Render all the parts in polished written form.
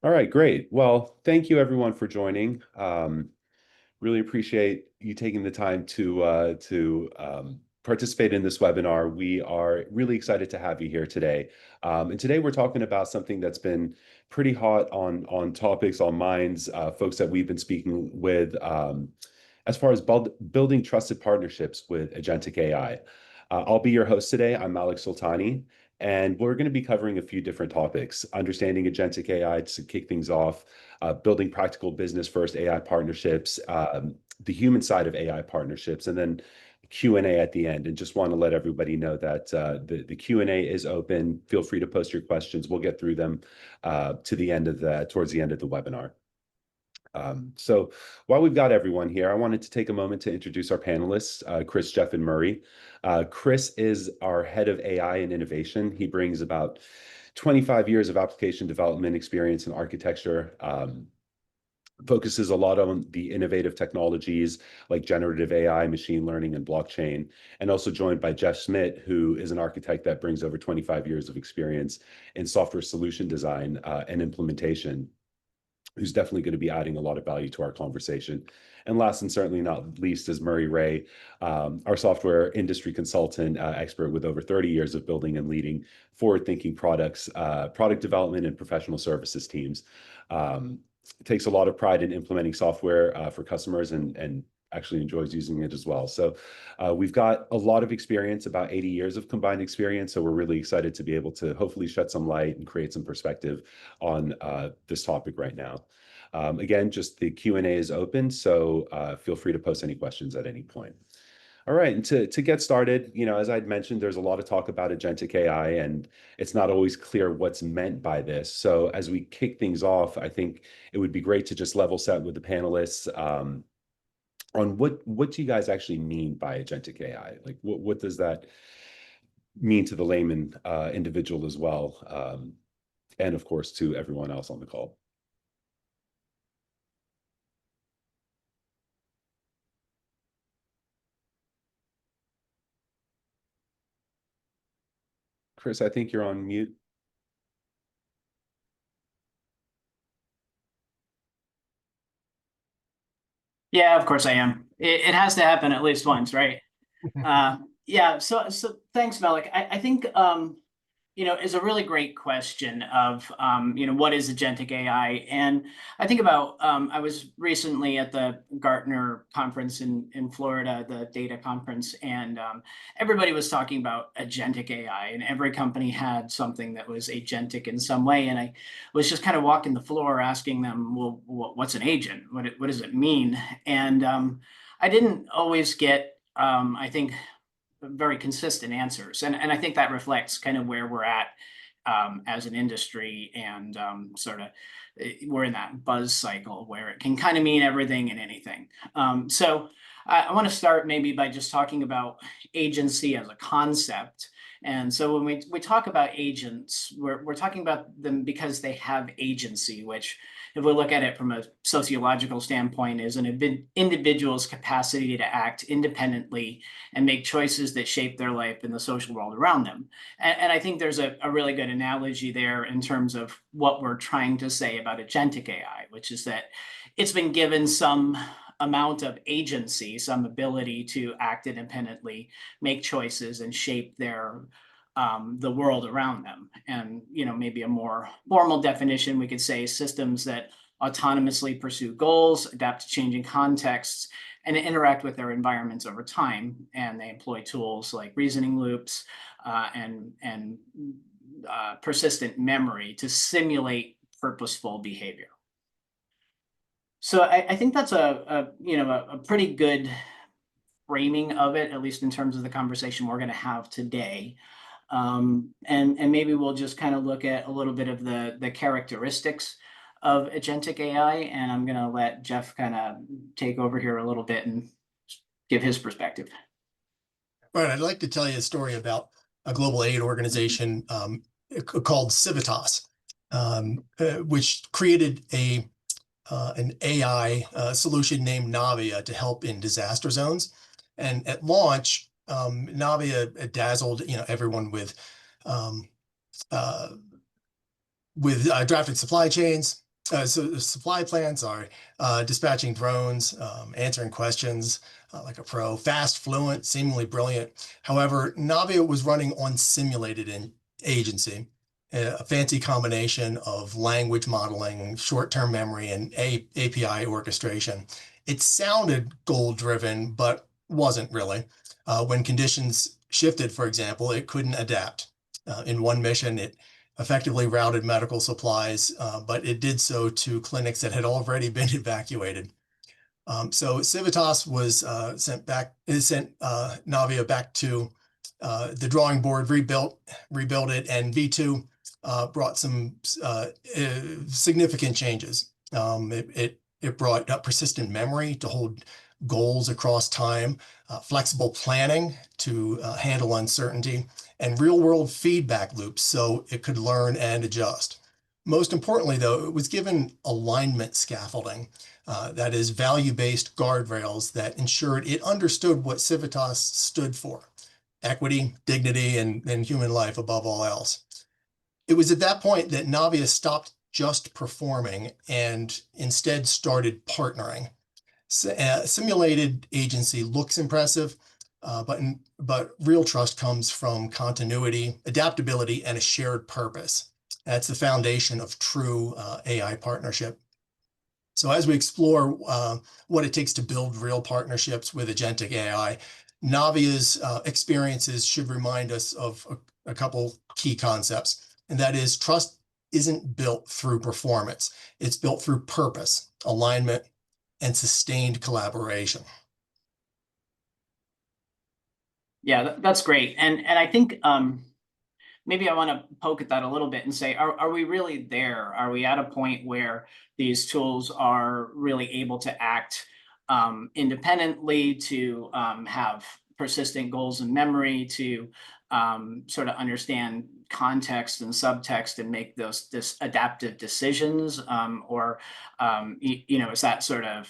All right, great. Well, thank you everyone for joining. Really appreciate you taking the time to participate in this webinar. We are really excited to have you here today. And today we're talking about something that's been pretty hot on topics, on minds, folks that we've been speaking with, as far as building trusted partnerships with Agentic AI. I'll be your host today. I'm Malik Sultani. And we're going to be covering a few different topics: understanding agentic AI to kick things off, building practical business first AI partnerships, the human side of AI partnerships, and then Q&A at the end. And just want to let everybody know that the Q&A is open. Feel free to post your questions. We'll get through them towards the end of the webinar. So while we've got everyone here, I wanted to take a moment to introduce our panelists, Chris, Jeff, and Murray. Chris is our head of AI and innovation. He brings about 25 years of application development experience in architecture, focuses a lot on the innovative technologies like generative AI, machine learning, and blockchain, and also joined by Jeff Smith, who is an architect that brings over 25 years of experience in software solution design and implementation, who's definitely going to be adding a lot of value to our conversation. And last and certainly not least is Murray Ray, our software industry consultant, expert with over 30 years of building and leading forward-thinking products, product development, and professional services teams. Takes a lot of pride in implementing software for customers and actually enjoys using it as well. So we've got a lot of experience, about 80 years of combined experience. So we're really excited to be able to hopefully shed some light and create some perspective on this topic right now. Again, just the Q&A is open, so feel free to post any questions at any point. All right, and to get started, as I'd mentioned, there's a lot of talk about agentic AI, and it's not always clear what's meant by this. So as we kick things off, I think it would be great to just level set with the panelists on what do you guys actually mean by agentic AI? Like, what does that mean to the layman individual as well, and of course to everyone else on the call? Chris, I think you're on mute. Yeah, of course I am. It has to happen at least once, right? Yeah. So thanks, Malik. I think is a really great question of what is agentic AI, and I think about I was recently at the Gartner conference in Florida, the data conference, and everybody was talking about agentic AI, and every company had something that was agentic in some way, and I was just kind of walking the floor asking them, well, what's an agent? What does it mean? And I didn't always get I think very consistent answers. And I think that reflects kind of where we're at as an industry, and sort of we're in that buzz cycle where it can kind of mean everything and anything. So I want to start maybe by just talking about agency as a concept. And so when we talk about agents, we're talking about them because they have agency, which, if we look at it from a sociological standpoint, is an individual's capacity to act independently and make choices that shape their life and the social world around them. And I think there's a really good analogy there in terms of what we're trying to say about agentic AI, which is that it's been given some amount of agency, some ability to act independently, make choices, and shape the world around them. And maybe a more formal definition, we could say systems that autonomously pursue goals, adapt to changing contexts, and interact with their environments over time. And they employ tools like reasoning loops and persistent memory to simulate purposeful behavior. So I think that's a pretty good framing of it, at least in terms of the conversation we're going to have today. And maybe we'll just kind of look at a little bit of the characteristics of agentic AI, and I'm going to let Jeff kind of take over here a little bit and give his perspective. All right, I'd like to tell you a story about a global aid organization called Civitas, which created an AI solution named Navia to help in disaster zones. And at launch, Navia dazzled everyone with drafted supply chains, supply plan, sorry, dispatching drones, answering questions like a pro, fast, fluent, seemingly brilliant. However, Navia was running on simulated agency, a fancy combination of language modeling, short-term memory, and API orchestration. It sounded goal-driven, but wasn't really. When conditions shifted, for example, it couldn't adapt. In one mission, it effectively routed medical supplies, but it did so to clinics that had already been evacuated. So Civitas was sent Navia back to the drawing board, rebuilt it, and V2 brought some significant changes. It brought persistent memory to hold goals across time, flexible planning to handle uncertainty, and real-world feedback loops so it could learn and adjust. Most importantly, though, it was given alignment scaffolding, that is value-based guardrails that ensured it understood what Civitas stood for: equity, dignity, and human life above all else. It was at that point that Navia stopped just performing and instead started partnering. Simulated agency looks impressive, but real trust comes from continuity, adaptability, and a shared purpose. That's the foundation of true AI partnership. So as we explore what it takes to build real partnerships with agentic AI, Navia's experiences should remind us of a couple key concepts, and that is trust isn't built through performance. It's built through purpose, alignment, and sustained collaboration. Yeah, that's great. And I think maybe I want to poke at that a little bit and say, are we really there? Are we at a point where these tools are really able to act independently, to have persistent goals in memory, to sort of understand context and subtext and make those adaptive decisions? Or is that sort of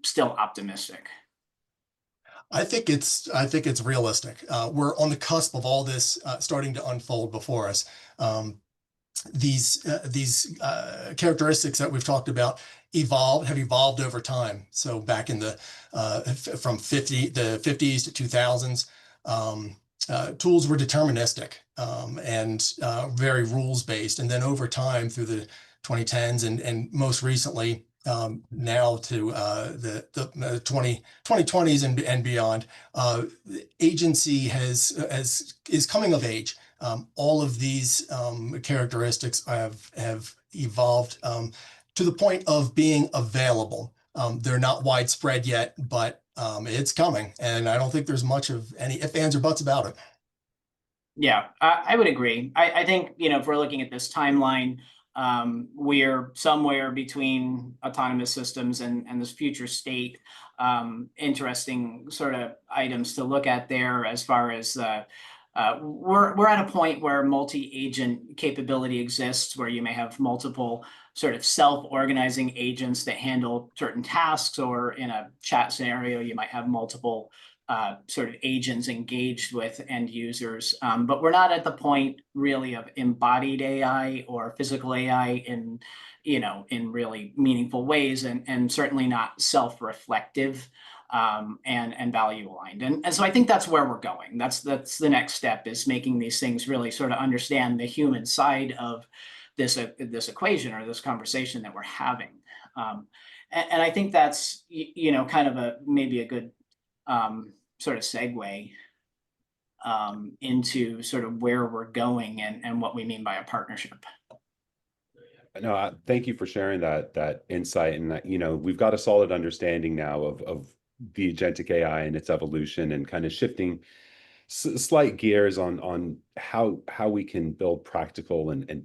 still optimistic? I think it's realistic. We're on the cusp of all this starting to unfold before us. These characteristics that we've talked about have evolved over time. So back in the from the 50s to 2000s, tools were deterministic and very rules based, and then over time through the 2010s and most recently now to the 2020s and beyond, agency is coming of age. All of these characteristics have evolved to the point of being available. They're not widespread yet, but it's coming, and I don't think there's much of any ifs, ands, or buts about it. Yeah, I would agree. I think, if we're looking at this timeline, we're somewhere between autonomous systems and this future state. Interesting sort of items to look at there as far as we're at a point where multi-agent capability exists, where you may have multiple sort of self-organizing agents that handle certain tasks, or in a chat scenario, you might have multiple sort of agents engaged with end users. But we're not at the point really of embodied AI or physical AI in really meaningful ways, and certainly not self-reflective and value aligned. And so I think that's where we're going. That's the next step, is making these things really sort of understand the human side of this equation or this conversation that we're having. And I think that's kind of maybe a good sort of segue into sort of where we're going and what we mean by a partnership. No, thank you for sharing that insight, and that, we've got a solid understanding now of the agentic AI and its evolution, and kind of shifting slight gears on how we can build practical and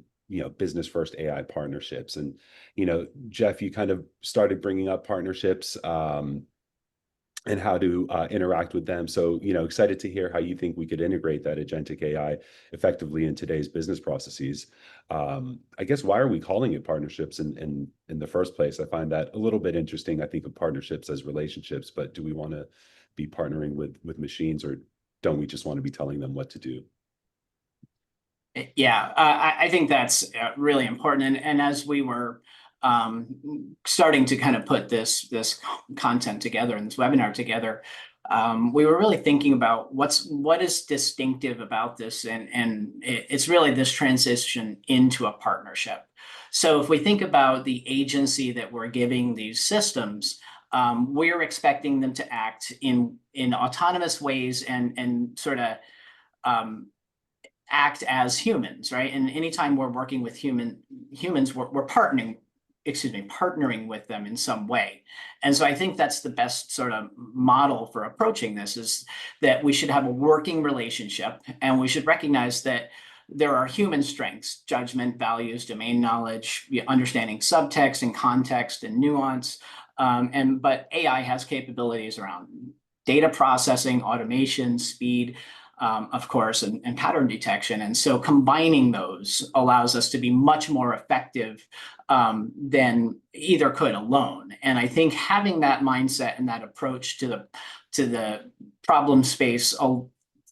business first AI partnerships. And Jeff, you kind of started bringing up partnerships and how to interact with them. So, excited to hear how you think we could integrate that agentic AI effectively in today's business processes. I guess, why are we calling it partnerships in the first place? I find that a little bit interesting. I think of partnerships as relationships, but do we want to be partnering with machines, or don't we just want to be telling them what to do? Yeah, I think that's really important. And as we were starting to kind of put this content together and this webinar together, we were really thinking about what is distinctive about this, and it's really this transition into a partnership. So if we think about the agency that we're giving these systems, we're expecting them to act in autonomous ways and sort of act as humans, right? And anytime we're working with humans, we're partnering with them in some way. And so I think that's the best sort of model for approaching this, is that we should have a working relationship, and we should recognize that there are human strengths: judgment, values, domain knowledge, understanding subtext and context and nuance. But AI has capabilities around data processing, automation, speed, of course, and pattern detection. And so combining those allows us to be much more effective than either could alone. And I think having that mindset and that approach to the problem space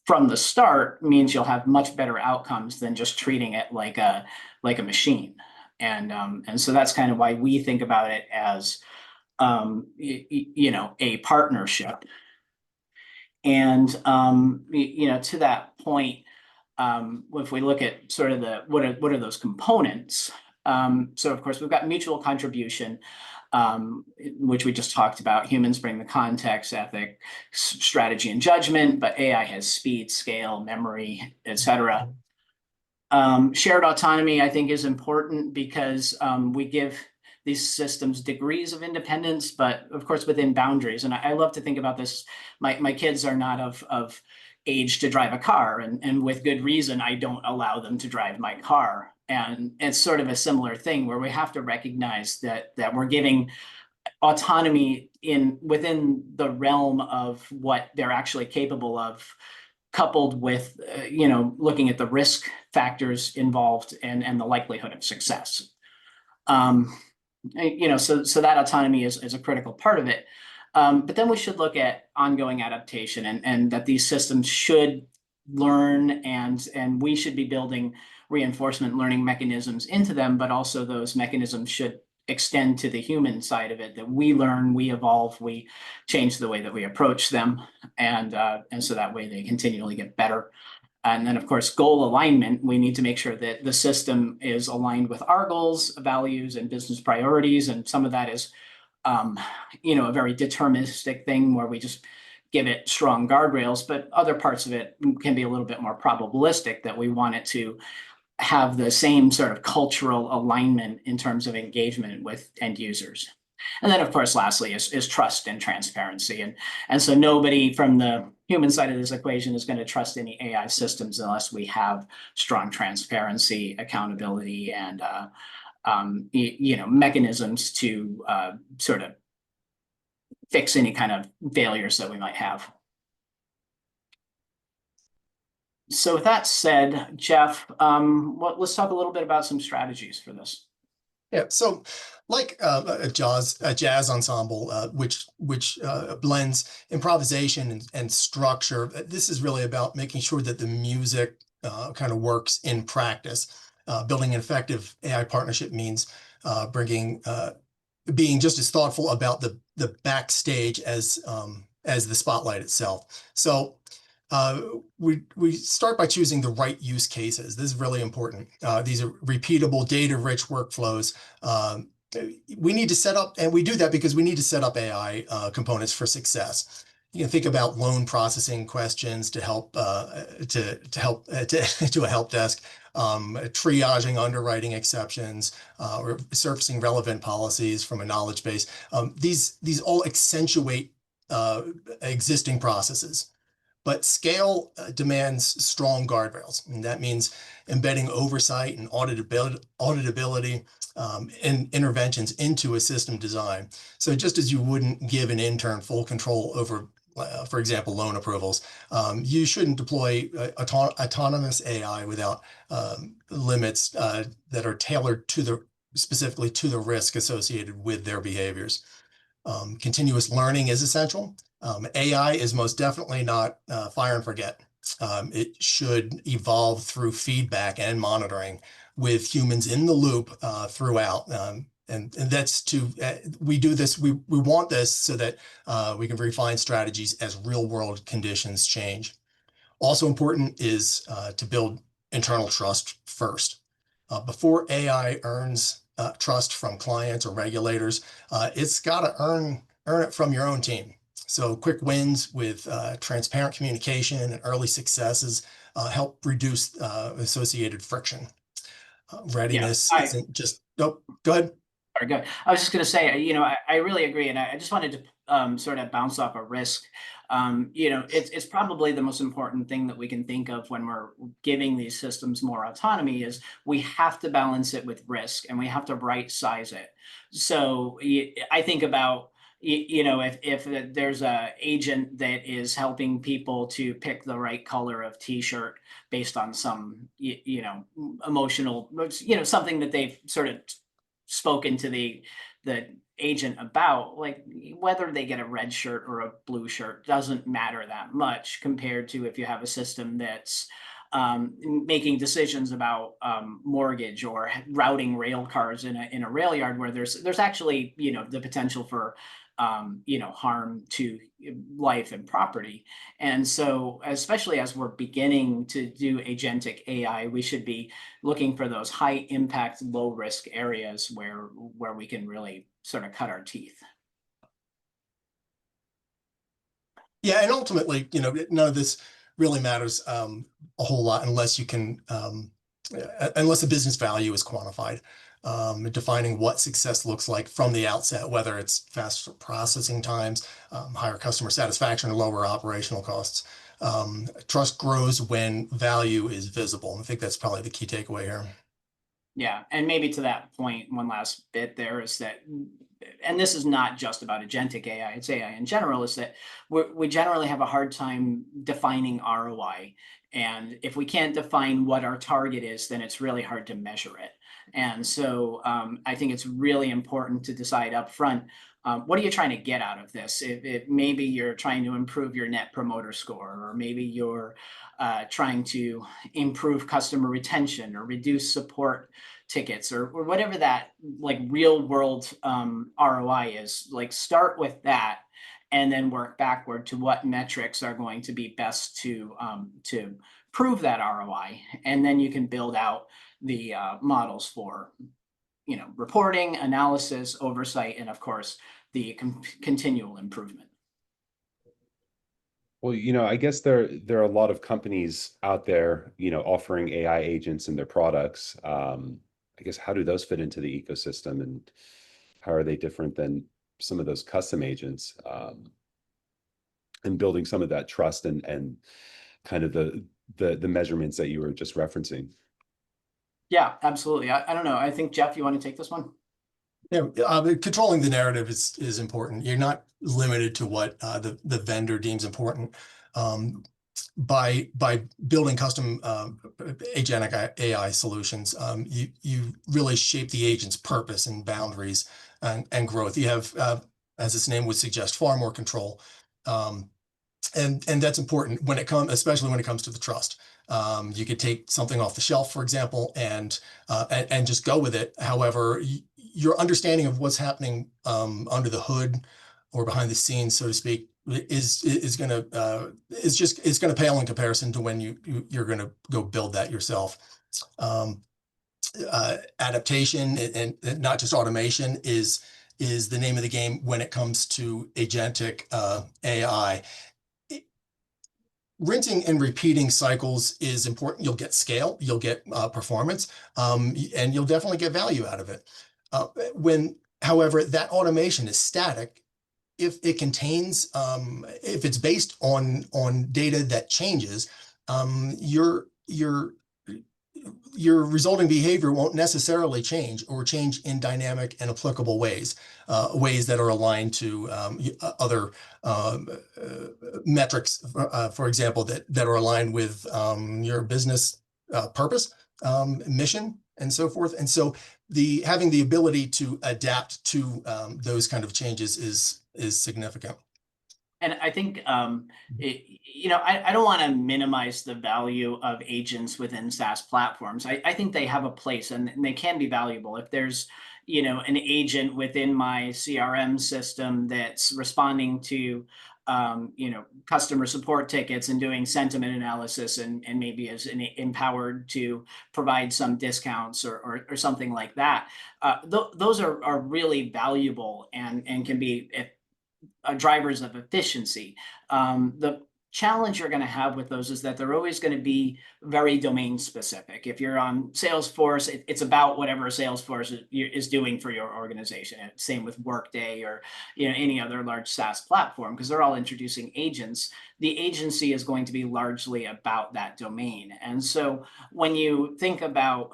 from the start means you'll have much better outcomes than just treating it like a machine. And so that's kind of why we think about it as a partnership. And to that point, if we look at sort of what are those components? So of course we've got mutual contribution, which we just talked about. Humans bring the context, ethic, strategy, and judgment, but AI has speed, scale, memory, etc. Shared autonomy, I think, is important because we give these systems degrees of independence, but of course within boundaries. And I love to think about this. My kids are not of age to drive a car, and with good reason, I don't allow them to drive my car. And it's sort of a similar thing where we have to recognize that we're giving autonomy within the realm of what they're actually capable of, coupled with looking at the risk factors involved and the likelihood of success. So that autonomy is a critical part of it. But then we should look at ongoing adaptation, and that these systems should learn, and we should be building reinforcement learning mechanisms into them, but also those mechanisms should extend to the human side of it, that we learn, we evolve, we change the way that we approach them, and so that way they continually get better. And then, of course, goal alignment. We need to make sure that the system is aligned with our goals, values, and business priorities. And some of that is, a very deterministic thing where we just give it strong guardrails. But other parts of it can be a little bit more probabilistic, that we want it to have the same sort of cultural alignment in terms of engagement with end users. And then, of course, lastly is trust and transparency. And so nobody from the human side of this equation is going to trust any AI systems unless we have strong transparency, accountability, and mechanisms to sort of fix any kind of failures that we might have. So with that said, Jeff, let's talk a little bit about some strategies for this. Yeah, so like a jazz ensemble, which blends improvisation and structure, this is really about making sure that the music kind of works in practice. Building an effective AI partnership means being just as thoughtful about the backstage as the spotlight itself. So we start by choosing the right use cases. This is really important. These are repeatable, data-rich workflows. We need to set up, and we do that because we need to set up AI components for success. You can think about loan processing questions to help to a help desk, triaging underwriting exceptions, or surfacing relevant policies from a knowledge base. These all accentuate existing processes. But scale demands strong guardrails, and that means embedding oversight and auditability and interventions into a system design. So just as you wouldn't give an intern full control over, for example, loan approvals, you shouldn't deploy autonomous AI without limits that are tailored specifically to the risk associated with their behaviors. Continuous learning is essential. AI is most definitely not fire and forget. It should evolve through feedback and monitoring with humans in the loop throughout. And that's we do this, we want this so that we can refine strategies as real world conditions change. Also important is to build internal trust first. Before AI earns trust from clients or regulators, it's got to earn it from your own team. So quick wins with transparent communication and early successes help reduce associated friction. Readiness isn't just, oh, go ahead. Very good. I was just going to say, I really agree. And I just wanted to sort of bounce off a risk. It's probably the most important thing that we can think of when we're giving these systems more autonomy is we have to balance it with risk and we have to right size it. So I think about, if there's a agent that is helping people to pick the right color of t-shirt based on some, emotional, something that they've sort of spoken to the agent about, like whether they get a red shirt or a blue shirt doesn't matter that much compared to if you have a system that's making decisions about mortgage or routing rail cars in a rail yard where there's actually the potential for harm to life and property. And so, especially as we're beginning to do agentic AI, we should be looking for those high impact, low risk areas where we can really sort of cut our teeth. Yeah, and ultimately, none of this really matters a whole lot unless you can, unless the business value is quantified. Defining what success looks like from the outset, whether it's faster processing times, higher customer satisfaction, or lower operational costs. Trust grows when value is visible. I think that's probably the key takeaway here. Yeah, and maybe to that point, one last bit there is that, and this is not just about agentic AI, it's AI in general, is that we generally have a hard time defining ROI. And if we can't define what our target is, then it's really hard to measure it. And so I think it's really important to decide up front, what are you trying to get out of this? If maybe you're trying to improve your net promoter score, or maybe you're trying to improve customer retention or reduce support tickets, or whatever that like real world ROI is, like start with that and then work backward to what metrics are going to be best to prove that ROI. And then you can build out the models for, reporting, analysis, oversight, and of course, the continual improvement. Well, I guess there are a lot of companies out there, offering AI agents in their products. I guess how do those fit into the ecosystem, and how are they different than some of those custom agents, and building some of that trust and kind of the measurements that you were just referencing? Yeah, absolutely. I don't know. I think, Jeff, you want to take this one? Yeah, controlling the narrative is important. You're not limited to what the vendor deems important. By building custom agentic AI solutions, you really shape the agent's purpose and boundaries and growth. You have, as its name would suggest, far more control. And that's important when especially when it comes to the trust. You could take something off the shelf, for example, and just go with it. However, your understanding of what's happening under the hood or behind the scenes, so to speak, is gonna pale in comparison to when you're gonna go build that yourself. Adaptation and not just automation is the name of the game when it comes to agentic AI. Rinsing and repeating cycles is important. You'll get scale, you'll get performance, and you'll definitely get value out of it. However, that automation is static, if it contains, if it's based on data that changes, your resulting behavior won't necessarily change, or change in dynamic and applicable ways, ways that are aligned to other metrics, for example, that are aligned with your business purpose, mission, and so forth. And so having the ability to adapt to those kind of changes is significant. And I think, I don't want to minimize the value of agents within SaaS platforms. I think they have a place and they can be valuable. If there's, an agent within my CRM system that's responding to, customer support tickets and doing sentiment analysis and maybe is empowered to provide some discounts or something like that. Those are really valuable and can be drivers of efficiency. The challenge you're going to have with those is that they're always going to be very domain specific. If you're on Salesforce, it's about whatever Salesforce is doing for your organization. And same with Workday or any other large SaaS platform, because they're all introducing agents. The agency is going to be largely about that domain. And so when you think about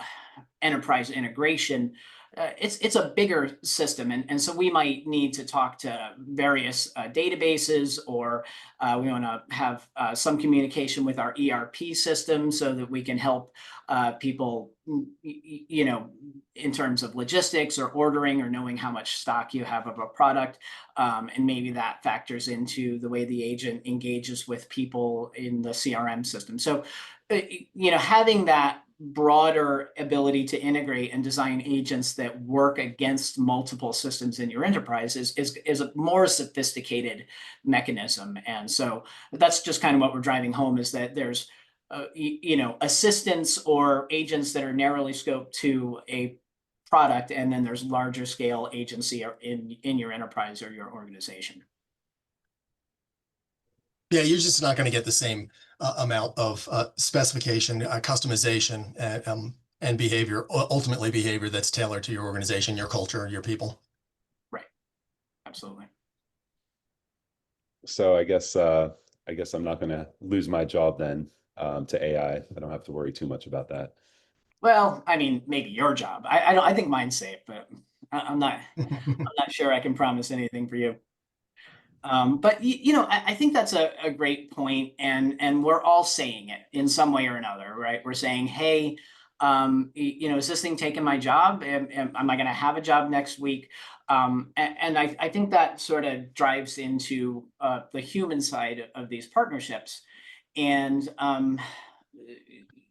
enterprise integration, it's a bigger system. And so we might need to talk to various databases, or we want to have some communication with our ERP system so that we can help people, in terms of logistics or ordering or knowing how much stock you have of a product. And maybe that factors into the way the agent engages with people in the CRM system. So, having that broader ability to integrate and design agents that work against multiple systems in your enterprise is a more sophisticated mechanism. And so that's just kind of what we're driving home, is that there's assistants or agents that are narrowly scoped to a product, and then there's larger scale agency in your enterprise or your organization. Yeah, you're just not going to get the same amount of specification, customization, and behavior, ultimately behavior that's tailored to your organization, your culture, your people. Right. Absolutely. So I guess I'm not going to lose my job then to AI. I don't have to worry too much about that. Well, I mean, maybe your job. I think mine's safe, but I'm not sure I can promise anything for you. But I think that's a great point, and we're all saying it in some way or another, right? We're saying, hey, is this thing taking my job? Am I going to have a job next week? And I think that sort of drives into the human side of these partnerships. And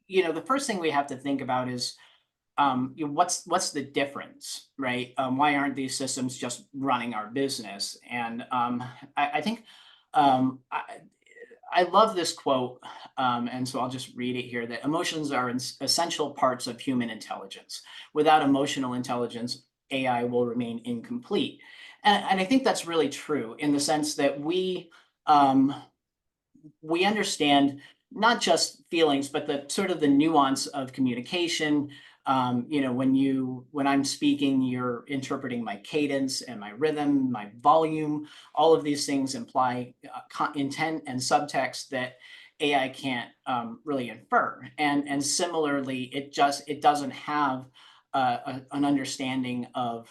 the first thing we have to think about is, what's the difference, right? Why aren't these systems just running our business? And I think I love this quote, and so I'll just read it here, that emotions are essential parts of human intelligence. Without emotional intelligence, AI will remain incomplete. And I think that's really true, in the sense that we understand not just feelings, but the sort of the nuance of communication. When I'm speaking, you're interpreting my cadence and my rhythm, my volume. All of these things imply intent and subtext that AI can't really infer. And similarly, it doesn't have an understanding of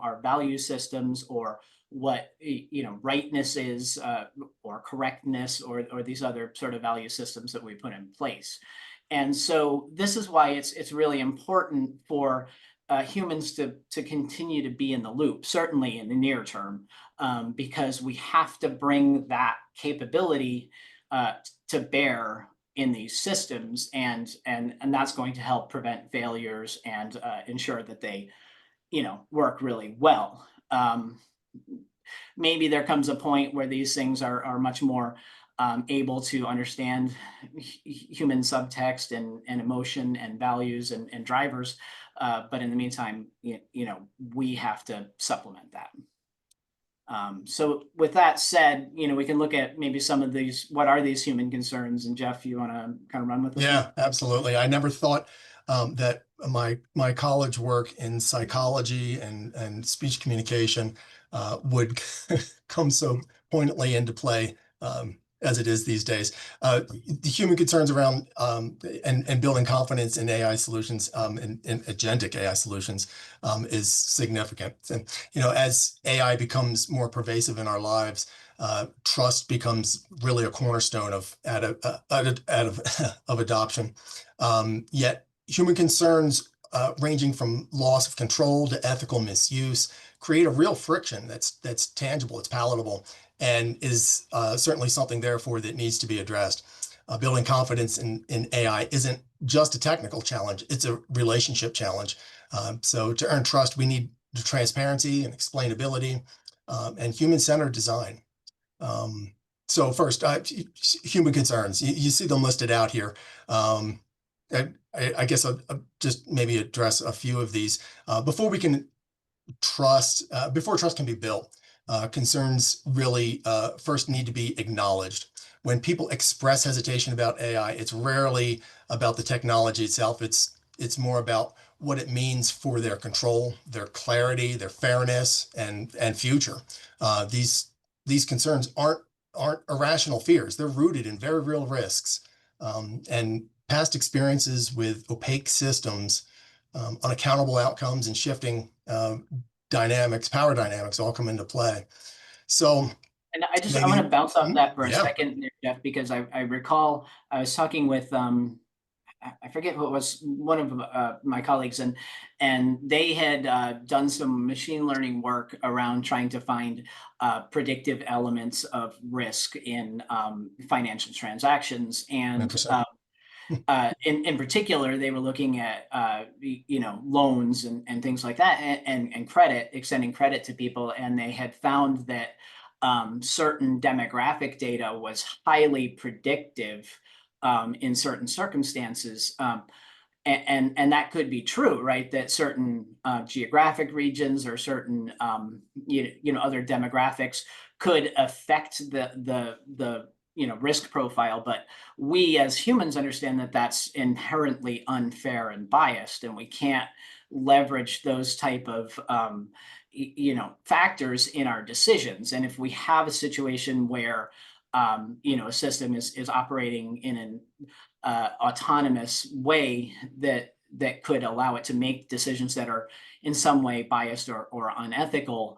our value systems, or what rightness is, or correctness, or these other sort of value systems that we put in place. And so this is why it's really important for humans to continue to be in the loop, certainly in the near term, because we have to bring that capability to bear in these systems, and that's going to help prevent failures and ensure that they work really well. Maybe there comes a point where these things are much more able to understand human subtext and emotion and values and drivers. But in the meantime, we have to supplement that. So with that said, we can look at maybe some of these, what are these human concerns? And Jeff, you want to kind of run with this? Yeah, absolutely. I never thought that my college work in psychology and speech communication would come so poignantly into play as it is these days. The human concerns around and building confidence in AI solutions, in agentic AI solutions, is significant. And as AI becomes more pervasive in our lives, trust becomes really a cornerstone of adoption. Yet human concerns, ranging from loss of control to ethical misuse, create a real friction that's tangible, it's palatable, and is certainly something, therefore, that needs to be addressed. Building confidence in AI isn't just a technical challenge, it's a relationship challenge. So to earn trust, we need transparency and explainability and human-centered design. So first, human concerns. You see them listed out here. I guess I'll just maybe address a few of these. Before trust can be built, concerns really first need to be acknowledged. When people express hesitation about AI, it's rarely about the technology itself. It's more about what it means for their control, their clarity, their fairness, and future. These concerns aren't irrational fears. They're rooted in very real risks, and past experiences with opaque systems, unaccountable outcomes, and shifting power dynamics all come into play. So And I want to bounce off that for a yeah. second there, Jeff, because I recall I was talking with I forget what was one of my colleagues, and they had done some machine learning work around trying to find predictive elements of risk in financial transactions, and 100%. in particular, they were looking at loans and things like that, and credit, extending credit to people, and they had found that certain demographic data was highly predictive in certain circumstances. And that could be true, right? That certain geographic regions or certain other demographics could affect the risk profile, but we as humans understand that that's inherently unfair and biased, and we can't leverage those type of factors in our decisions. And if we have a situation where a system is operating in an autonomous way that could allow it to make decisions that are in some way biased or unethical,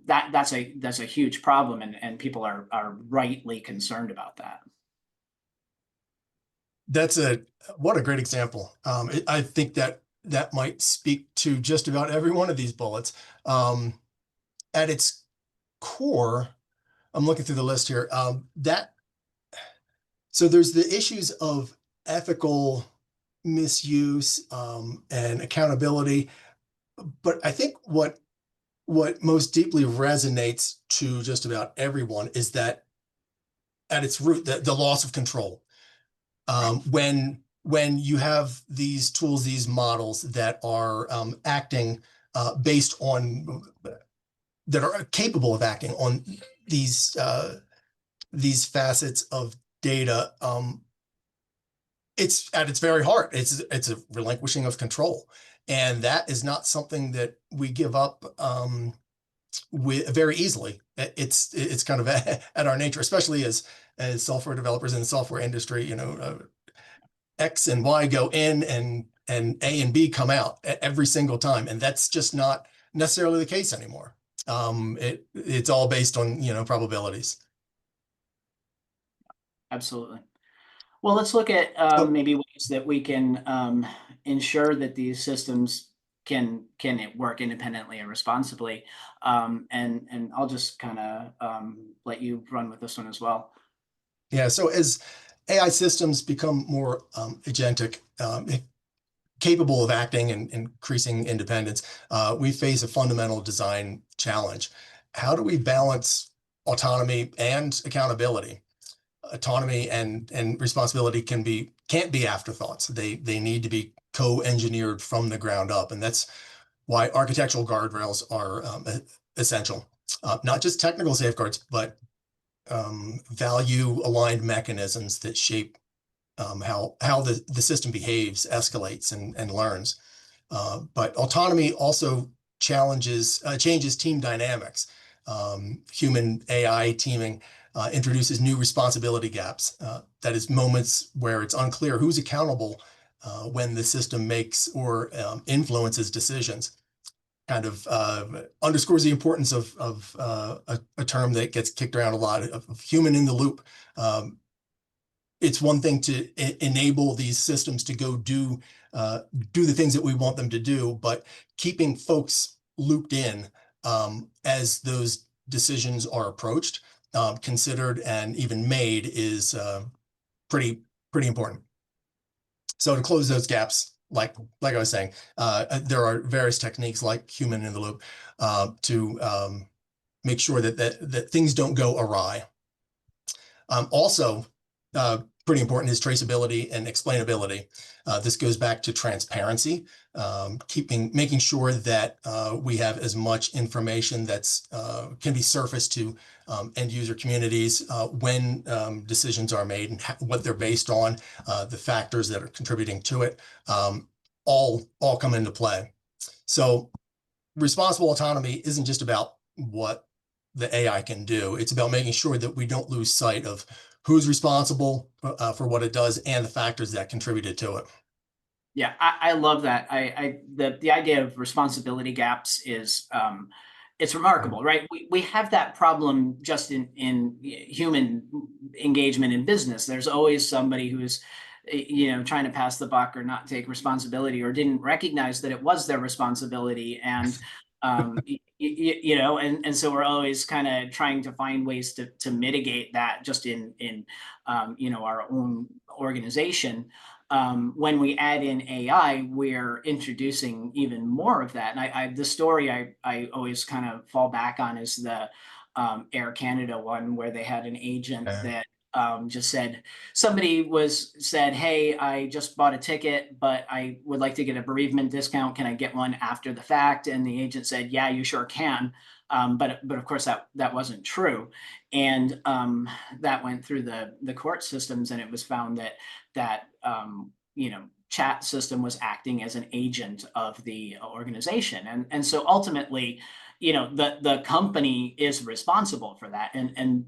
that's a huge problem, and people are rightly concerned about that. What a great example. I think that might speak to just about every one of these bullets. At its core, I'm looking through the list here. So there's the issues of ethical misuse and accountability, but I think what most deeply resonates to just about everyone is that at its root, the loss of control. When you have these tools, these models that are acting based on, that are capable of acting on these facets of data, it's at its very heart, it's a relinquishing of control, and that is not something that we give up very easily. It's kind of at our nature, especially as software developers in the software industry. X and Y go in, and A and B come out every single time, and that's just not necessarily the case anymore. It's all based on probabilities. Absolutely. Well, let's look at maybe ways that we can ensure that these systems can work independently and responsibly. And I'll just kind of let you run with this one as well. Yeah. So as AI systems become more agentic, capable of acting and increasing independence, we face a fundamental design challenge. How do we balance autonomy and accountability? Autonomy and responsibility can't be afterthoughts. They need to be co-engineered from the ground up, and that's why architectural guardrails are essential. Not just technical safeguards, but value-aligned mechanisms that shape how the system behaves, escalates, and learns. But autonomy also changes team dynamics. Human AI teaming introduces new responsibility gaps. That is, moments where it's unclear who's accountable when the system makes or influences decisions. Kind of underscores the importance of a term that gets kicked around a lot, of human in the loop. It's one thing to enable these systems to go do the things that we want them to do, but keeping folks looped in as those decisions are approached considered and even made is pretty important. So to close those gaps, like I was saying, there are various techniques like human in the loop to make sure that things don't go awry. Also, pretty important is traceability and explainability. This goes back to transparency, making sure that we have as much information that's can be surfaced to end user communities when decisions are made and what they're based on, the factors that are contributing to it, all come into play. So responsible autonomy isn't just about what the AI can do. It's about making sure that we don't lose sight of who's responsible for what it does and the factors that contributed to it. Yeah, I love that. The idea of responsibility gaps is it's remarkable, right? We have that problem just in human engagement in business. There's always somebody who's trying to pass the buck or not take responsibility or didn't recognize that it was their responsibility. And and so we're always kind of trying to find ways to mitigate that just in our own organization. When we add in AI, we're introducing even more of that. And the story I always kind of fall back on is the Air Canada one, where they had an agent that just somebody said, hey, I just bought a ticket, but I would like to get a bereavement discount. Can I get one after the fact? And the agent said, yeah, you sure can. But of course that wasn't true. And that went through the court systems, and it was found that chat system was acting as an agent of the organization. And so ultimately, the company is responsible for that. And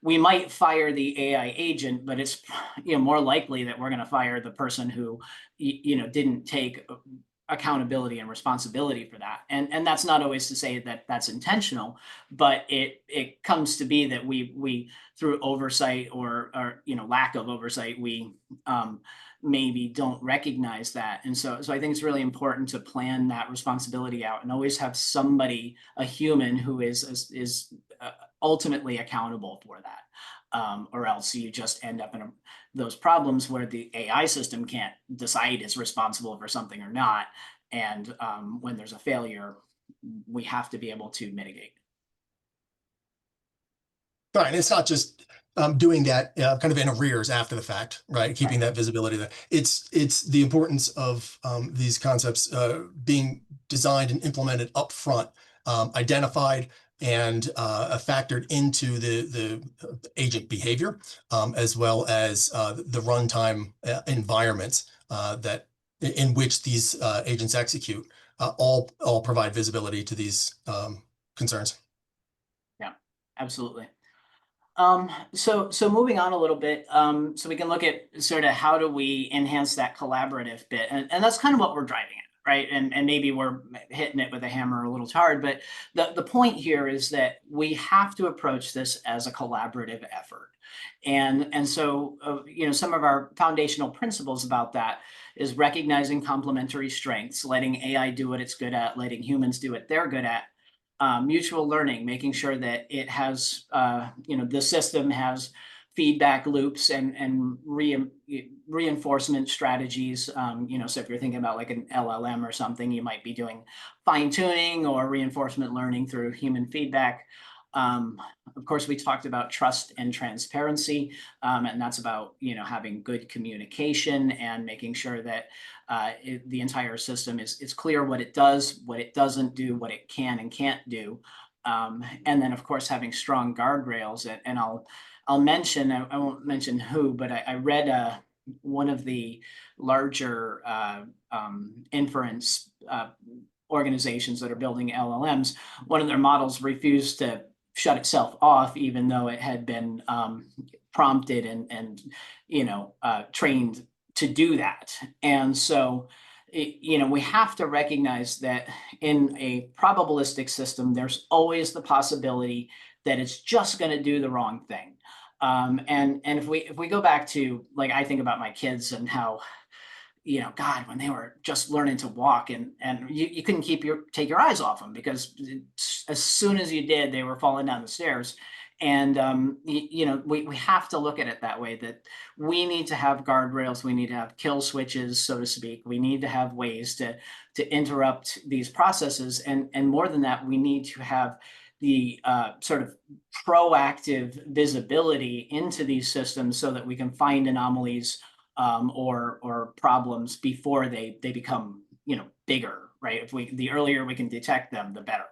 we might fire the AI agent, but it's more likely that we're going to fire the person who didn't take accountability and responsibility for that. And that's not always to say that that's intentional, but it comes to be that we through oversight or lack of oversight, we maybe don't recognize that. And so I think it's really important to plan that responsibility out and always have somebody, a human, who is ultimately accountable for that. Or else you just end up in those problems where the AI system can't decide it's responsible for something or not. And when there's a failure, we have to be able to mitigate. Right, and it's not just doing that kind of in arrears after the fact, right? Keeping that visibility there. It's the importance of these concepts being designed and implemented up front, identified and factored into the agent behavior, as well as the runtime environments that in which these agents execute, all provide visibility to these concerns. Yeah, absolutely. So moving on a little bit, so we can look at sort of how do we enhance that collaborative bit, and that's kind of what we're driving at, right? And maybe we're hitting it with a hammer a little too hard, but the point here is that we have to approach this as a collaborative effort. And so some of our foundational principles about that is recognizing complementary strengths, letting AI do what it's good at, letting humans do what they're good at. Mutual learning, making sure that it has, the system has feedback loops and reinforcement strategies. So if you're thinking about like an LLM or something, you might be doing fine tuning or reinforcement learning through human feedback. Of course, we talked about trust and transparency, and that's about having good communication and making sure that the entire system is clear what it does, what it doesn't do, what it can and can't do, and then of course having strong guardrails. And I'll mention, I won't mention who, but I read one of the larger inference organizations that are building LLMs. One of their models refused to shut itself off, even though it had been prompted and trained to do that. And so, we have to recognize that in a probabilistic system, there's always the possibility that it's just going to do the wrong thing. And if we go back to, like, I think about my kids and how, God, when they were just learning to walk and you couldn't take your eyes off them, because as soon as you did, they were falling down the stairs. And we have to look at it that way, that we need to have guardrails, we need to have kill switches, so to speak. We need to have ways to interrupt these processes, and more than that, we need to have the sort of proactive visibility into these systems so that we can find anomalies or problems before they become bigger, right? The earlier we can detect them, the better.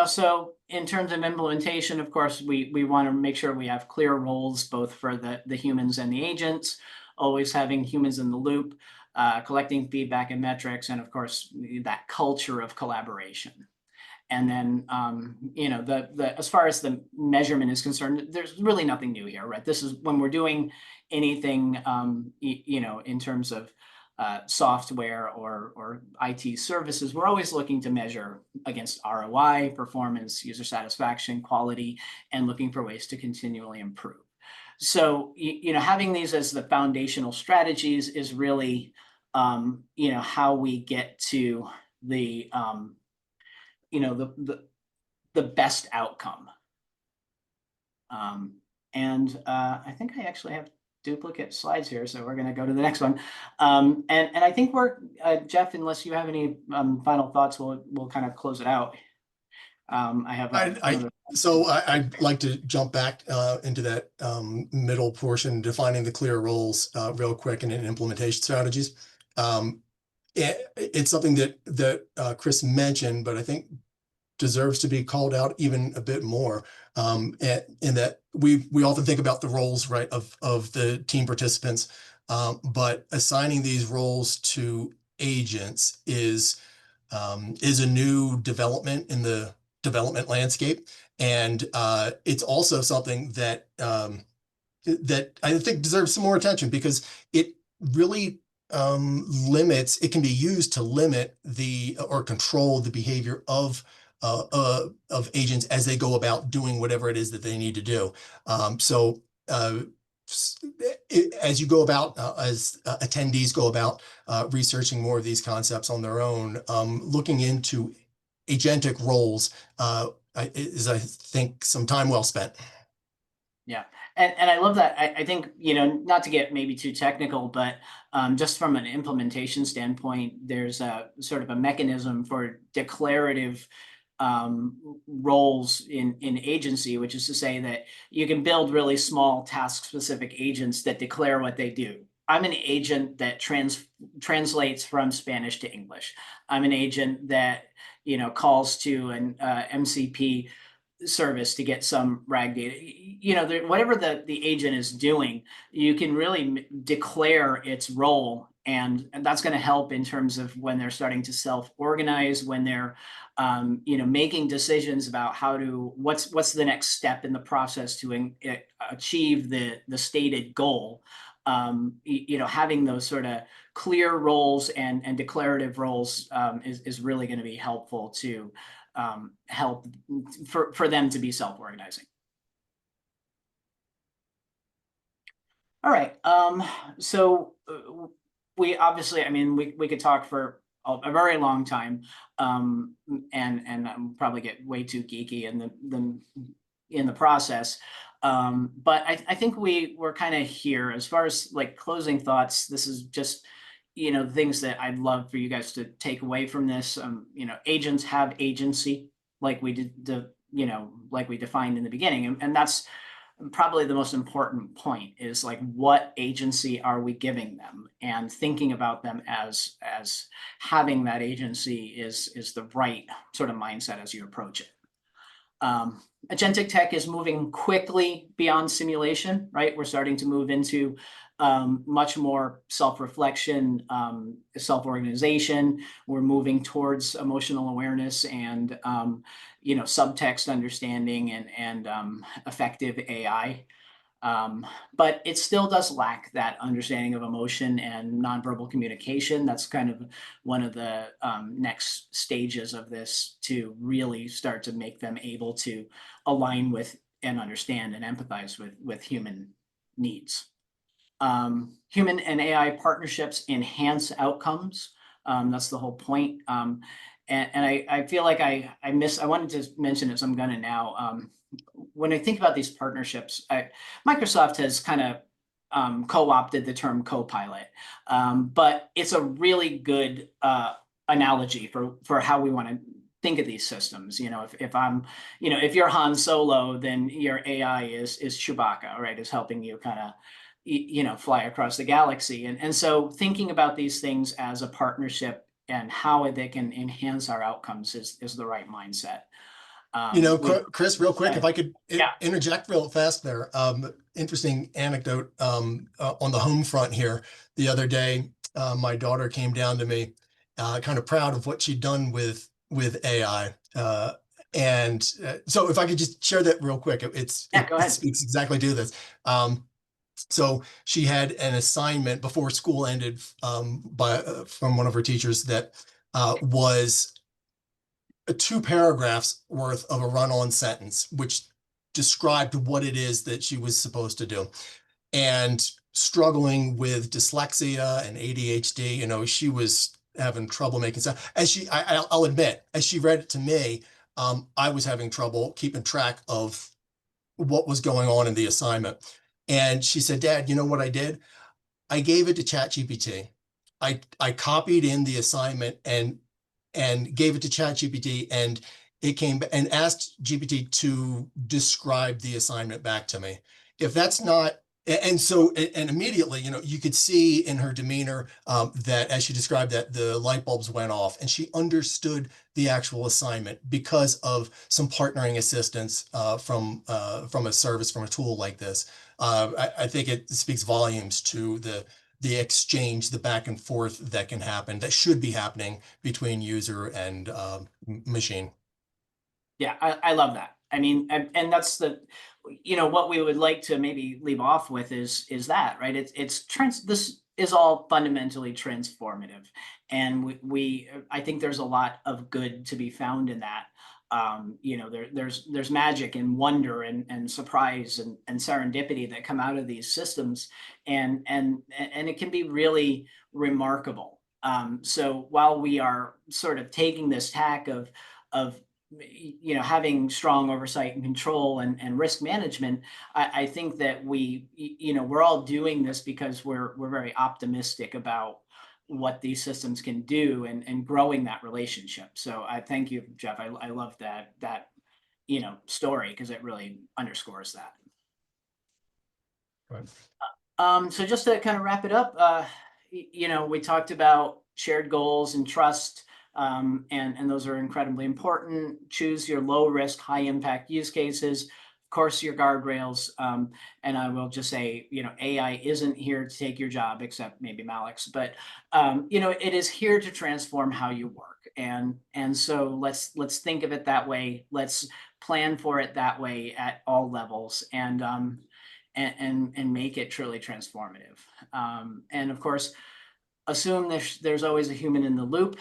So in terms of implementation, of course, we want to make sure we have clear roles, both for the humans and the agents, always having humans in the loop, collecting feedback and metrics, and of course, that culture of collaboration. And then, as far as the measurement is concerned, there's really nothing new here, right? This is when we're doing anything, in terms of software or IT services, we're always looking to measure against ROI, performance, user satisfaction, quality, and looking for ways to continually improve. So, having these as the foundational strategies is really, how we get to the, the best outcome. I think I actually have duplicate slides here, so we're going to go to the next one. And I think we're Jeff, unless you have any final thoughts, we'll kind of close it out. I have I'd like to jump back into that middle portion, defining the clear roles real quick, and implementation strategies. It's something that Chris mentioned, but I think deserves to be called out even a bit more. In that we often think about the roles, right, of the team participants, but assigning these roles to agents is a new development in the development landscape, and it's also something that that I think deserves some more attention, because it really limits. It can be used to limit or control the behavior of agents as they go about doing whatever it is that they need to do. As you go about, as attendees go about researching more of these concepts on their own, looking into agentic roles is, I think, some time well spent. Yeah, and I love that. I think, not to get maybe too technical, but just from an implementation standpoint, there's a sort of a mechanism for declarative roles in agency, which is to say that you can build really small task-specific agents that declare what they do. I'm an agent that translates from Spanish to English. I'm an agent that calls to an MCP service to get some RAG data. Whatever the agent is doing, you can really declare its role, and that's going to help in terms of when they're starting to self-organize, when they're making decisions about what's the next step in the process to achieve the stated goal. Having those sort of clear roles and declarative roles is really going to be helpful to help for them to be self-organizing. All right. So we obviously, we could talk for a very long time, and probably get way too geeky in the process. But I think we're kind of here as far as like closing thoughts. This is just things that I'd love for you guys to take away from this. Agents have agency, like we defined in the beginning, and that's probably the most important point, is like, what agency are we giving them, and thinking about them as having that agency is the right sort of mindset as you approach it. Agentic tech is moving quickly beyond simulation, right? We're starting to move into much more self-reflection, self-organization. We're moving towards emotional awareness and subtext understanding and effective AI. But it still does lack that understanding of emotion and nonverbal communication. That's kind of one of the next stages of this, to really start to make them able to align with and understand and empathize with human needs. Human and AI partnerships enhance outcomes. That's the whole point. And I feel like I wanted to mention it, so I'm gonna now. When I think about these partnerships, Microsoft has kind of co-opted the term co-pilot, but it's a really good analogy for how we want to think of these systems. If I'm, if you're Han Solo, then your AI is Chewbacca, right? Is helping you kind of fly across the galaxy. And so thinking about these things as a partnership and how they can enhance our outcomes is the right mindset. Chris, real quick, if I could Yeah. interject real fast there. Interesting anecdote on the home front here. The other day, my daughter came down to me, kind of proud of what she'd done with AI. So if I could just share that real quick, Go it ahead. speaks exactly to this. So she had an assignment before school ended from one of her teachers that was 2 paragraphs worth of a run-on sentence, which described what it is that she was supposed to do. And struggling with dyslexia and ADHD, she was having trouble making sense. I'll admit, as she read it to me, I was having trouble keeping track of what was going on in the assignment. And she said, "Dad, you know what I did? I gave it to ChatGPT. I copied in the assignment and gave it to ChatGPT, and it came and asked GPT to describe the assignment back to me. If that's not, and immediately, you could see in her demeanor that as she described that, the light bulbs went off, and she understood the actual assignment because of some partnering assistance from a service, from a tool like this. I think it speaks volumes to the exchange, the back and forth that can happen, that should be happening between user and machine. Yeah, I love that. I mean, and that's what we would like to maybe leave off with is that, right? This is all fundamentally transformative. And I think there's a lot of good to be found in that. There's magic and wonder and surprise and serendipity that come out of these systems. And it can be really remarkable. So while we are sort of taking this tack of having strong oversight and control and risk management, I think that we're all doing this because we're very optimistic about what these systems can do and growing that relationship. So I thank you, Jeff. I love that story, because it really underscores that. Right. So just to kind of wrap it up, we talked about shared goals and trust. And those are incredibly important. Choose your low risk, high impact use cases. Of course, your guardrails. And I will just say, AI isn't here to take your job, except maybe Malik's, but it is here to transform how you work. And so let's think of it that way. Let's plan for it that way at all levels, and make it truly transformative. And of course, assume there's always a human in the loop.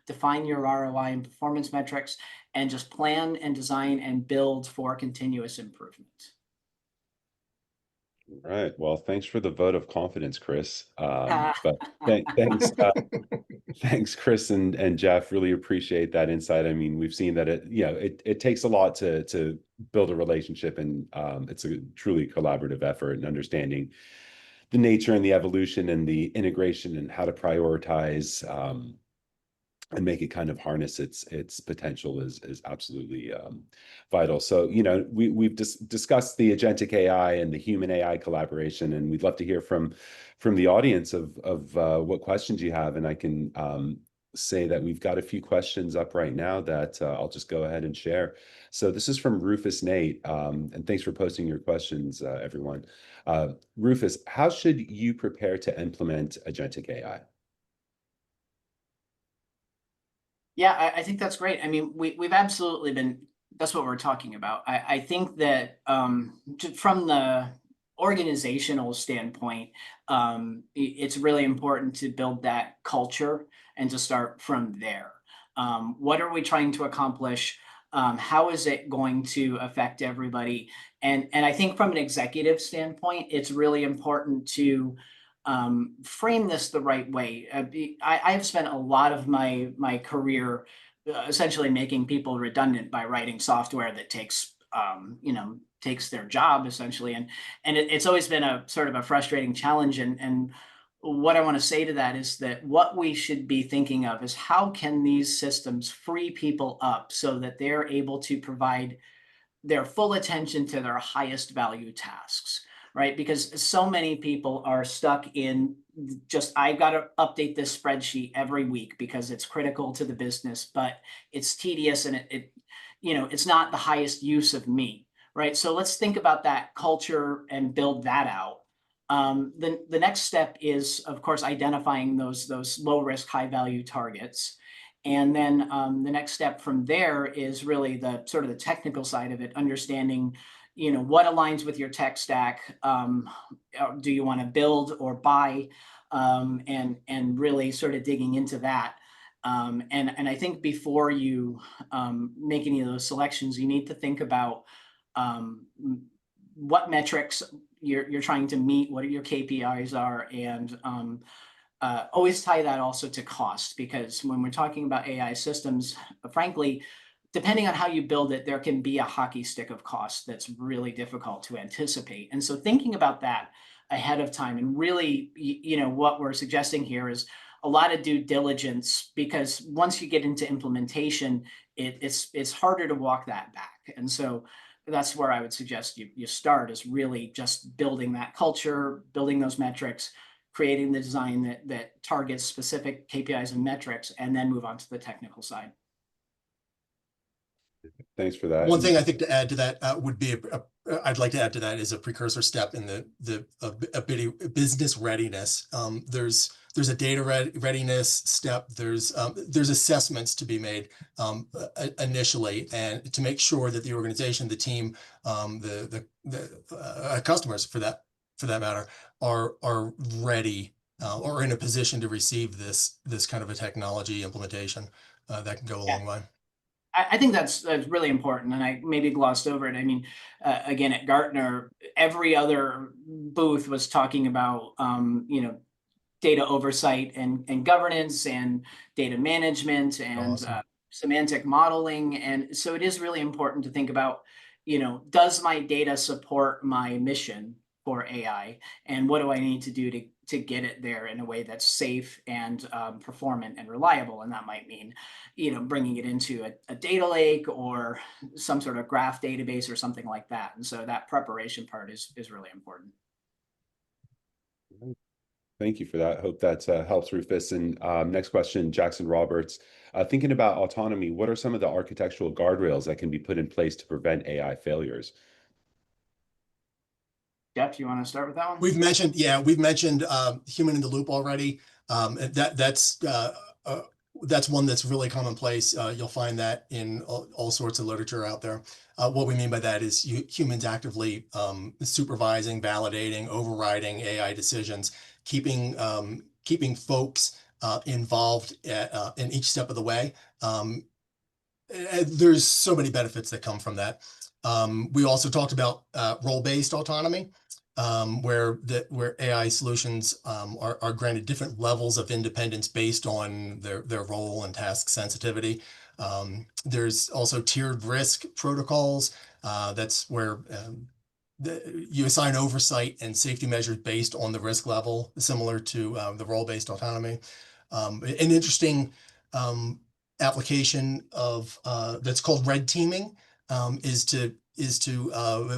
Define your ROI and performance metrics, and just plan and design and build for continuous improvement. All right. Well, thanks for the vote of confidence, Chris. But thanks, thanks, Chris and Jeff. Really appreciate that insight. I mean, we've seen that it takes a lot to build a relationship, and it's a truly collaborative effort, and understanding the nature and the evolution and the integration and how to prioritize and make it kind of harness its potential is absolutely vital. So, we've discussed the agentic AI and the human AI collaboration, and we'd love to hear from the audience of what questions you have. And I can say that we've got a few questions up right now that I'll just go ahead and share. So this is from Rufus Nate, and thanks for posting your questions, everyone. Rufus, how should you prepare to implement agentic AI? Yeah, I think that's great. I mean, we've absolutely that's what we're talking about. I think that from the organizational standpoint, it's really important to build that culture and to start from there. What are we trying to accomplish? How is it going to affect everybody? And I think from an executive standpoint, it's really important to frame this the right way. I have spent a lot of my career essentially making people redundant by writing software that takes their job essentially. And it's always been a sort of a frustrating challenge. And what I want to say to that is that what we should be thinking of is how can these systems free people up so that they're able to provide their full attention to their highest value tasks, right? Because so many people are stuck in just, I've got to update this spreadsheet every week because it's critical to the business, but it's tedious and it's not the highest use of me, right? So let's think about that culture and build that out. The next step is, of course, identifying those low risk, high value targets. And then the next step from there is really the sort of the technical side of it, understanding, what aligns with your tech stack. Do you want to build or buy? And really sort of digging into that. And I think before you make any of those selections, you need to think about what metrics you're trying to meet, what your KPIs are, and always tie that also to cost, because when we're talking about AI systems, frankly, depending on how you build it, there can be a hockey stick of cost that's really difficult to anticipate. And so thinking about that ahead of time, and really, what we're suggesting here is a lot of due diligence, because once you get into implementation, it's harder to walk that back. And so that's where I would suggest you start, is really just building that culture, building those metrics, creating the design that targets specific KPIs and metrics, and then move on to the technical side. Thanks for that. One thing I think to add to that would be I'd like to add to that is a precursor step in the business readiness. There's a data readiness step. There's assessments to be made initially, and to make sure that the organization, the team, the customers for that matter are ready or in a position to receive this kind of a technology implementation that can go a long way. I think that's really important, and I maybe glossed over it. I mean, again, at Gartner, every other booth was talking about data oversight and governance and data management and Awesome. Semantic modeling. And so it is really important to think about, does my data support my mission for AI, and what do I need to do to get it there in a way that's safe and performant and reliable? And that might mean, bringing it into a data lake or some sort of graph database or something like that. And so that preparation part is really important. Thank you for that. Hope that helps, Rufus. And next question, Jackson Roberts. Thinking about autonomy, what are some of the architectural guardrails that can be put in place to prevent AI failures? Jeff, you want to start with that one? We've mentioned human in the loop already. That's one that's really commonplace. You'll find that in all sorts of literature out there. What we mean by that is humans actively supervising, validating, overriding AI decisions, keeping folks involved in each step of the way. There's so many benefits that come from that. We also talked about role-based autonomy, where AI solutions are granted different levels of independence based on their role and task sensitivity. There's also tiered risk protocols. That's where you assign oversight and safety measures based on the risk level, similar to the role-based autonomy. An interesting application of that's called red teaming is to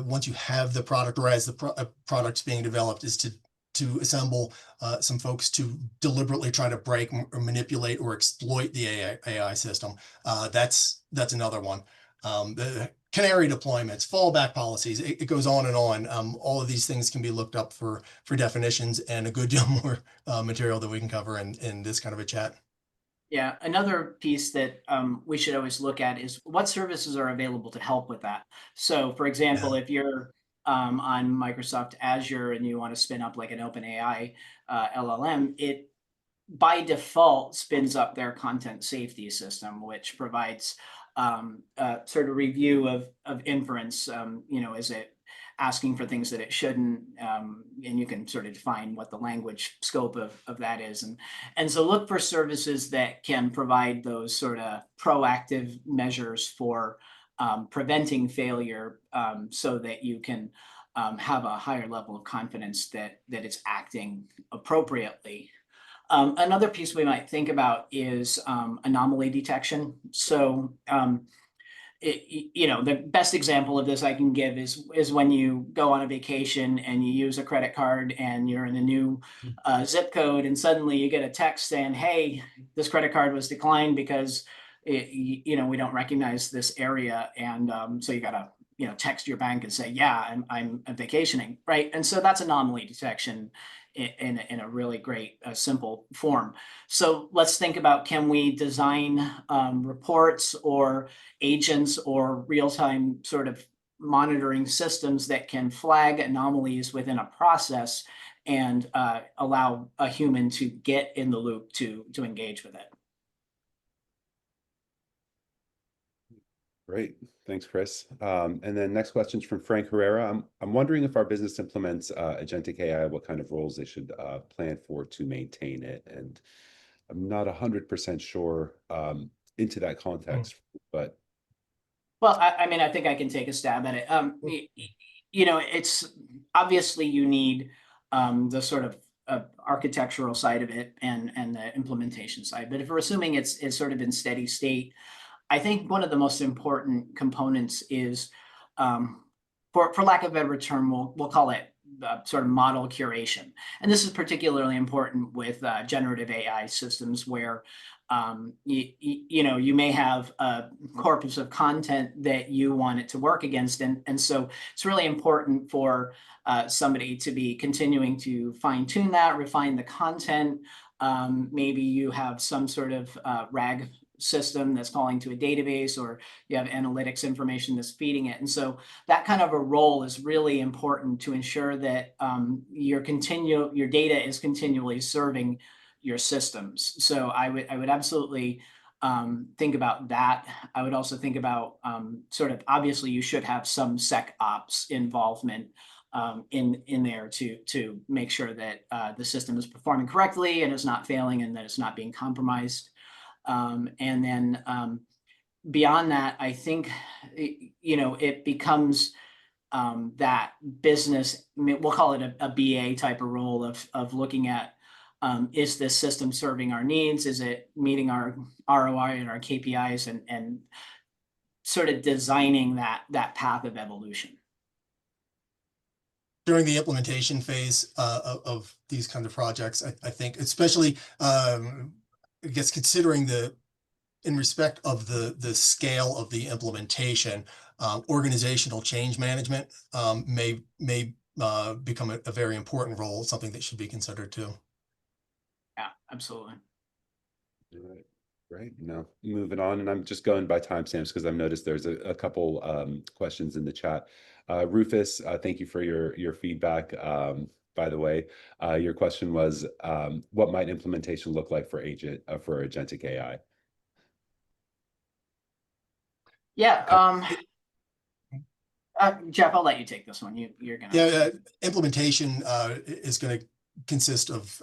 once you have the product, or as the product's being developed, is to assemble some folks to deliberately try to break or manipulate or exploit the AI system. That's another one. The canary deployments, fallback policies, it goes on and on. All of these things can be looked up for definitions, and a good deal more material that we can cover in this kind of a chat. Yeah, another piece that we should always look at is what services are available to help with that. So, for example, if you're on Microsoft Azure and you want to spin up like an OpenAI LLM, it by default spins up their content safety system, which provides sort of review of inference. asking for things that it shouldn't, and you can sort of define what the language scope of that is. And so look for services that can provide those sort of proactive measures for preventing failure, so that you can have a higher level of confidence that it's acting appropriately. Another piece we might think about is anomaly detection. So the best example of this I can give is when you go on a vacation and you use a credit card and you're in a new zip code, and suddenly you get a text saying, "Hey, this credit card was declined because we don't recognize this area," and so you got to text your bank and say, "Yeah, I'm vacationing," right? And so that's anomaly detection in a really great simple form. So let's think about, can we design reports or agents or real-time sort of monitoring systems that can flag anomalies within a process and allow a human to get in the loop to engage with it. Great. Thanks, Chris. And then next question is from Frank Herrera. I'm wondering if our business implements Agentic AI, what kind of roles they should plan for to maintain it. And I'm not 100% sure into that context, but. Well, I mean, I think I can take a stab at it. It's obviously you need the sort of architectural side of it and the implementation side. But if we're assuming it's sort of in steady state, I think one of the most important components is, for lack of a better term, we'll call it sort of model curation. And this is particularly important with generative AI systems where you may have a corpus of content that you want it to work against. And so it's really important for somebody to be continuing to fine tune that, refine the content. Maybe you have some sort of RAG system that's calling to a database, or you have analytics information that's feeding it. And so that kind of a role is really important to ensure that your data is continually serving your systems. So I would absolutely think about that. I would also think about sort of, obviously you should have some SecOps involvement in there to make sure that the system is performing correctly and is not failing and that it's not being compromised. And then beyond that, I think it becomes that business, we'll call it a BA type of role of looking at, is this system serving our needs? Is it meeting our ROI and our KPIs, and sort of designing that path of evolution. During the implementation phase of these kind of projects, I think, especially, I guess, considering in respect of the scale of the implementation, organizational change management may become a very important role, something that should be considered too. Yeah, absolutely. All right. Great. Now moving on, and I'm just going by timestamps because I've noticed there's a couple questions in the chat. Rufus, thank you for your feedback. By the way, your question was, what might implementation look like for Agentic AI? Yeah. Jeff, I'll let you take this one. You're gonna. Yeah, implementation is going to consist of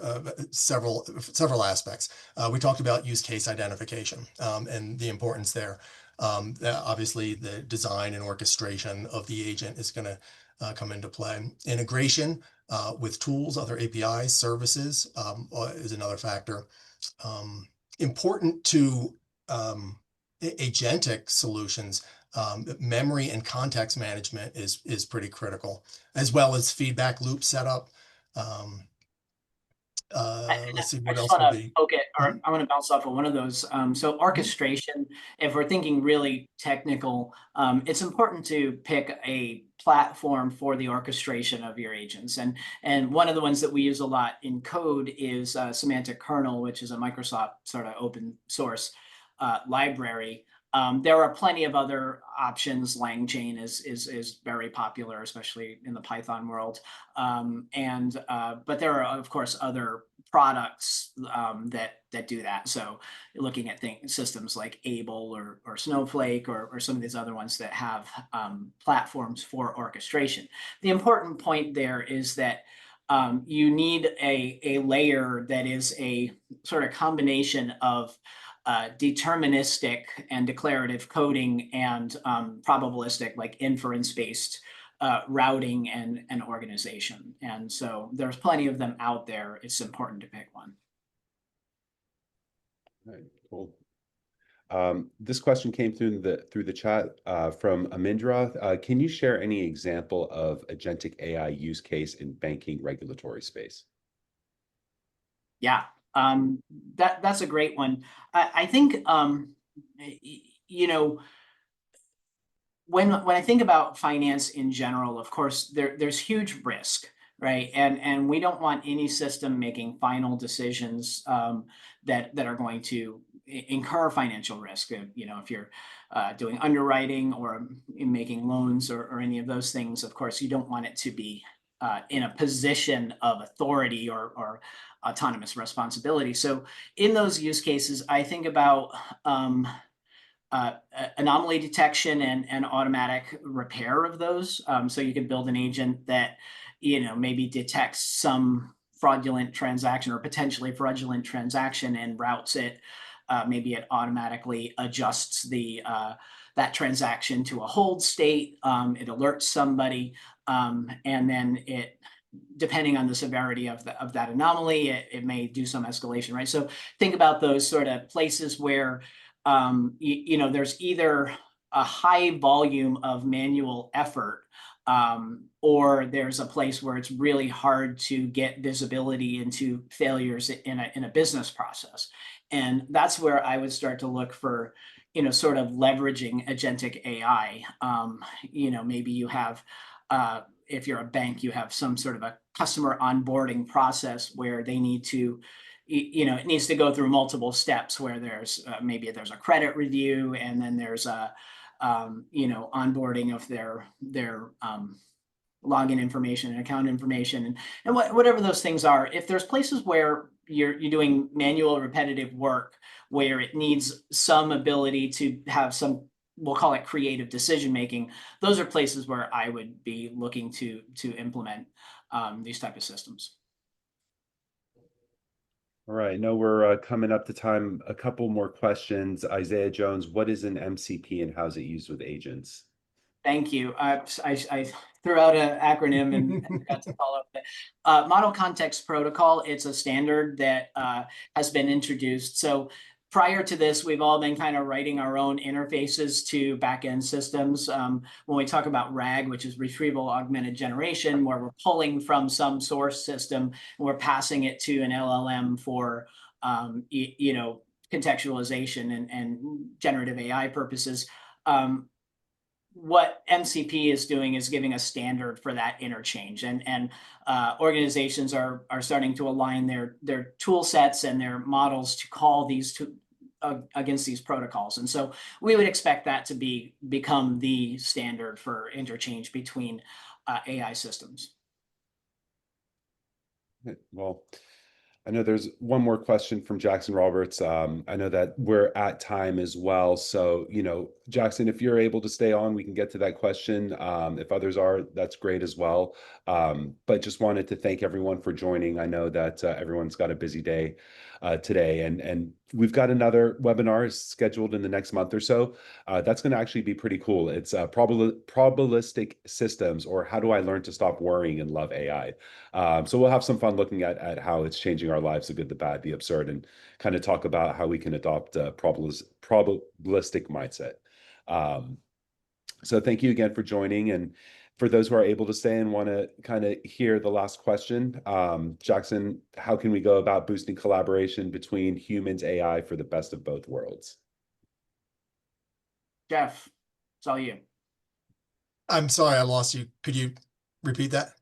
several aspects. We talked about use case identification and the importance there. Obviously, the design and orchestration of the agent is going to come into play. Integration with tools, other APIs, services is another factor. Important to agentic solutions, memory and context management is pretty critical, as well as feedback loop setup. Let's see what else would be. Okay, or I want to bounce off of one of those. So orchestration, if we're thinking really technical, it's important to pick a platform for the orchestration of your agents. And one of the ones that we use a lot in code is Semantic Kernel, which is a Microsoft sort of open source library. There are plenty of other options. LangChain is very popular, especially in the Python world. But there are, of course, other products that do that. So you're looking at systems like Able or Snowflake or some of these other ones that have platforms for orchestration. The important point there is that you need a layer that is a sort of combination of deterministic and declarative coding and probabilistic, like inference-based routing and organization. And so there's plenty of them out there. It's important to pick one. All right, cool. This question came through the chat from Amindra. Can you share any example of agentic AI use case in banking regulatory space? Yeah, that's a great one. I think you know, when I think about finance in general, of course, there's huge risk, right? And we don't want any system making final decisions that are going to incur financial risk. You know, if you're doing underwriting or making loans or any of those things, of course, you don't want it to be in a position of authority or autonomous responsibility. So in those use cases, I think about anomaly detection and automatic repair of those. So you could build an agent that, you know, maybe detects some fraudulent transaction or potentially fraudulent transaction and routes it. Maybe it automatically adjusts that transaction to a hold state. It alerts somebody, and then it, depending on the severity of that anomaly, it may do some escalation, right? So think about those sort of places where you know, there's either a high volume of manual effort, or there's a place where it's really hard to get visibility into failures in a business process. And that's where I would start to look for, you know, sort of leveraging agentic AI. You know, maybe you have, if you're a bank, you have some sort of a customer onboarding process where they need to, you know, it needs to go through multiple steps where there's maybe there's a credit review, and then there's a you know, onboarding of their login information and account information and whatever those things are. If there's places where you're doing manual repetitive work where it needs some ability to have some, we'll call it creative decision making, those are places where I would be looking to implement these type of systems. All right, no, we're coming up to time. A couple more questions. Isaiah Jones, what is an MCP and how is it used with agents? Thank you. I threw out an acronym and got to follow up. Model Context Protocol, it's a standard that has been introduced. So prior to this, we've all been kind of writing our own interfaces to backend systems. When we talk about RAG, which is Retrieval Augmented Generation, where we're pulling from some source system and we're passing it to an LLM for you know, contextualization and generative AI purposes. What MCP is doing is giving a standard for that interchange, and organizations are starting to align their tool sets and their models to call these against these protocols. And so we would expect that to become the standard for interchange between AI systems. Well, I know there's one more question from Jackson Roberts. I know that we're at time as well. So, you know, Jackson, if you're able to stay on, we can get to that question. If others are, that's great as well. But just wanted to thank everyone for joining. I know that everyone's got a busy day today, and we've got another webinar scheduled in the next month or so. That's going to actually be pretty cool. It's probabilistic systems, or how do I learn to stop worrying and love AI? So we'll have some fun looking at how it's changing our lives, the good, the bad, the absurd, and kind of talk about how we can adopt a probabilistic mindset. So thank you again for joining. And for those who are able to stay and want to kind of hear the last question, Jackson, how can we go about boosting collaboration between humans, AI for the best of both worlds? Jeff, it's all you. I'm sorry, I lost you. Could you repeat that?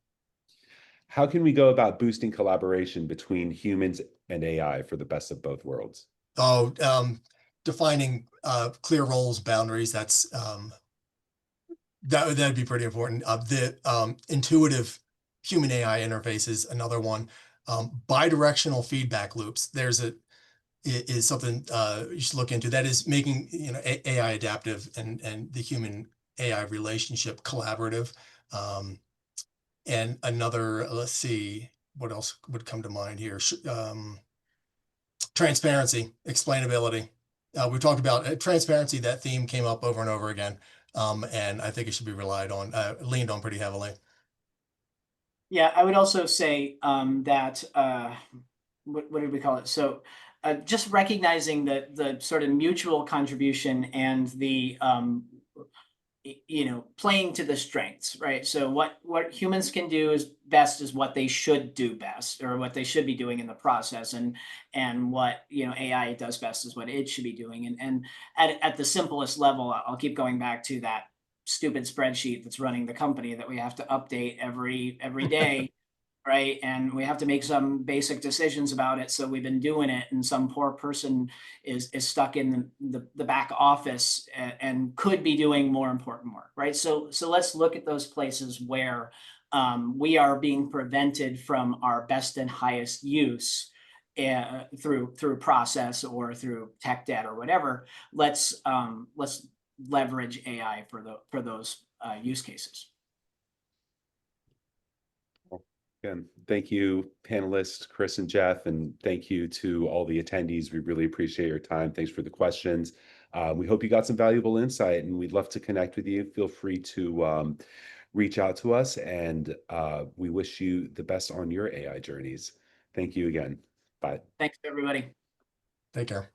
How can we go about boosting collaboration between humans and AI for the best of both worlds? Oh, defining clear roles, boundaries. That'd be pretty important. The intuitive human AI interface is another one. Bidirectional feedback loops. Is something you should look into. That is making AI adaptive and the human AI relationship collaborative. And another, let's see, what else would come to mind here? Transparency, explainability. We talked about transparency. That theme came up over and over again, and I think it should be leaned on pretty heavily. Yeah, I would also say that what did we call it? So just recognizing the sort of mutual contribution and the playing to the strengths, right? So what humans can do is best is what they should do best, or what they should be doing in the process, and what AI does best is what it should be doing. And at the simplest level, I'll keep going back to that stupid spreadsheet that's running the company that we have to update every day. Right. And we have to make some basic decisions about it. So we've been doing it, and some poor person is stuck in the back office and could be doing more important work. Right. So let's look at those places where we are being prevented from our best and highest use through process or through tech debt or whatever. Let's leverage AI for those use cases. Again, thank you, panelists, Chris and Jeff, and thank you to all the attendees. We really appreciate your time. Thanks for the questions. We hope you got some valuable insight, and we'd love to connect with you. Feel free to reach out to us, and we wish you the best on your AI journeys. Thank you again. Bye. Thanks, everybody. Take care.